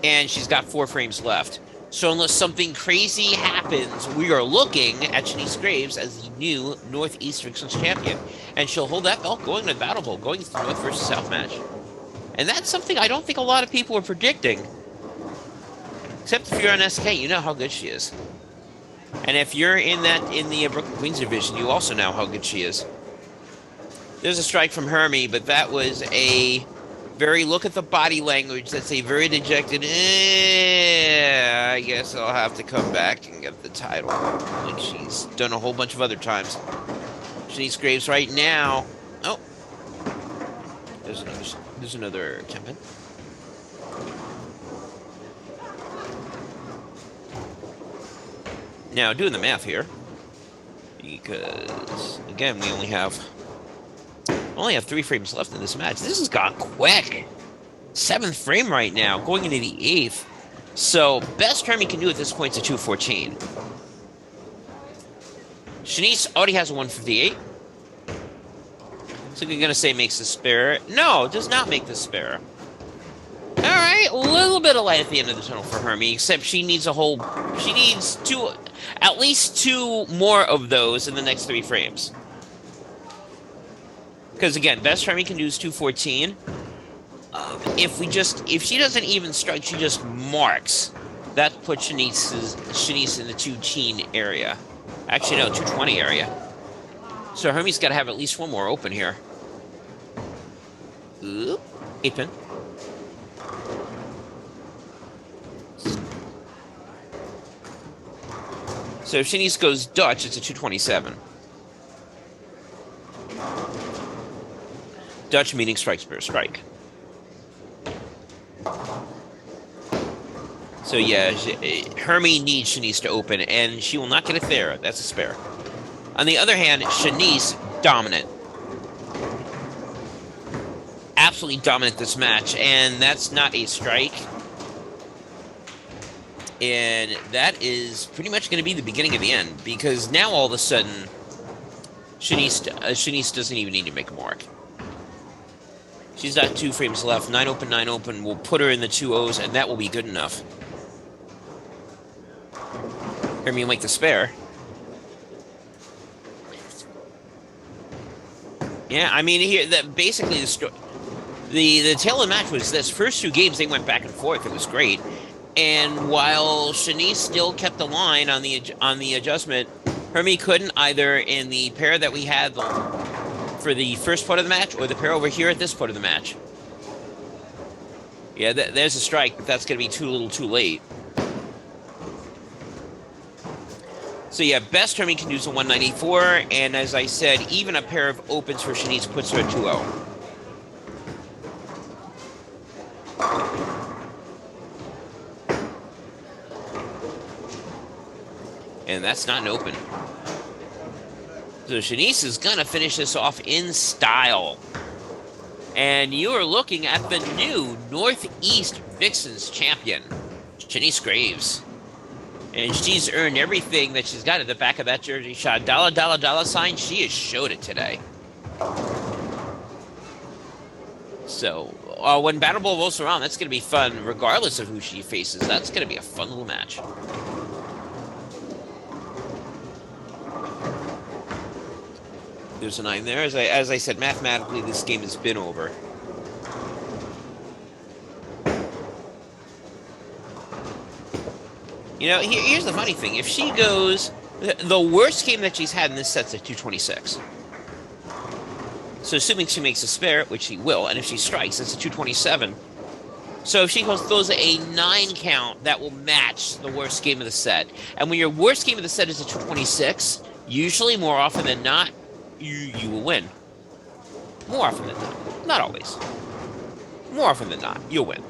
And she's got 4 frames left. So unless something crazy happens, we are looking at Shanice Graves as the new Northeast Vixens champion. And she'll hold that belt going to the Battle Bowl, going to the North versus South match. And that's something I don't think a lot of people are predicting. Except if you're on SK, you know how good she is. And if you're in the Brooklyn Queens division, you also know how good she is. There's a strike from Hermie, but that was a very look at the body language. That's a very dejected, I guess I'll have to come back and get the title. Like she's done a whole bunch of other times. Shanice Graves right now. Oh. There's another 10 pin. Now, doing the math here, because, again, we only have 3 frames left in this match. This has gone quick. 7th frame right now, going into the 8th. So, best Hermie can do at this point is a 214. Shanice already has a 158. So, you're going to say makes the spare. No, does not make the spare. All right, a little bit of light at the end of the tunnel for Hermie, except she needs at least 2 more of those in the next 3 frames. Because again, best Hermie can do is 214. If she doesn't even strike, she just marks. That puts Shanice in the 2-teen area. Actually, no, 220 area. So Hermie's got to have at least 1 more open here. Oop, 8 pin. So if Shanice goes Dutch, it's a 227. Dutch meaning strike, spare, strike. So yeah, Hermie needs Shanice to open, and she will not get it there. That's a spare. On the other hand, Shanice, dominant. Absolutely dominant this match, and that's not a strike. And that is pretty much going to be the beginning of the end, because now all of a sudden, Shanice doesn't even need to make a mark. She's got 2 frames left. 9 open, 9 open. We'll put her in the 2-0s, and that will be good enough. Hermie will make the spare. Yeah, I mean, here, basically, the tail of the match was this. First 2 games, they went back and forth. It was great. And while Shanice still kept the line on the adjustment, Hermie couldn't either in the pair that we had, for the first part of the match or the pair over here at this part of the match. Yeah, there's a strike, but that's going to be too little too late. So yeah, best Hermie can do is a 194, and as I said, even a pair of opens for Shanice puts her at 2-0. And that's not an open. So Shanice is going to finish this off in style. And you are looking at the new Northeast Vixens champion, Shanice Graves. And she's earned everything that she's got at the back of that jersey shot. $, sign. She has showed it today. So when Battle Bowl rolls around, that's going to be fun, regardless of who she faces. That's going to be a fun little match. There's a 9 there. As I said, mathematically, this game has been over. You know, here's the funny thing. If she goes... The worst game that she's had in this set's at 226. So assuming she makes a spare, which she will, and if she strikes, it's a 227. So if she throws a 9 count, that will match the worst game of the set. And when your worst game of the set is a 226, usually, more often than not, you will win. More often than not. Not always. More often than not, you'll win.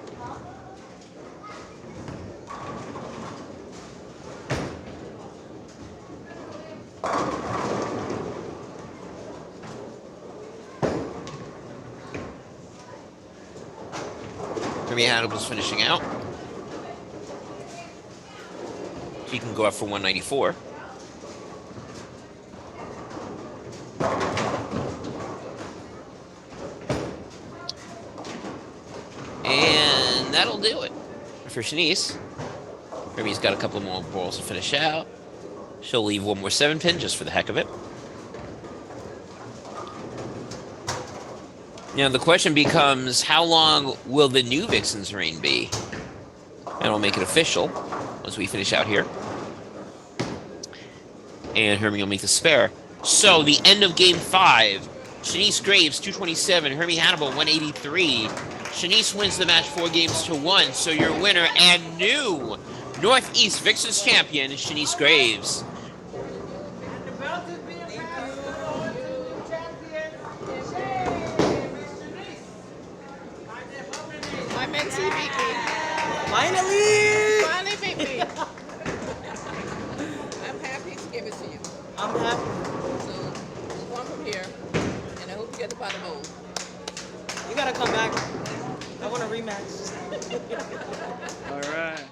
Hermie Hannibal's finishing out. He can go up for 194. And that'll do it for Shanice. Hermie's got a couple more balls to finish out. She'll leave one more 7-pin just for the heck of it. Now, the question becomes, how long will the new Vixens reign be? And we'll make it official once we finish out here. And Hermie will make the spare. So, the end of Game 5. Shanice Graves, 227. Hermie Hannibal, 183. Shanice wins the match 4-1. So, your winner and new Northeast Vixens champion, Shanice Graves. Finally! Finally beat me. I'm happy to give it to you. I'm happy. So, move on from here, and I hope you get the Battle Bowl. You gotta come back. I want a rematch. All right.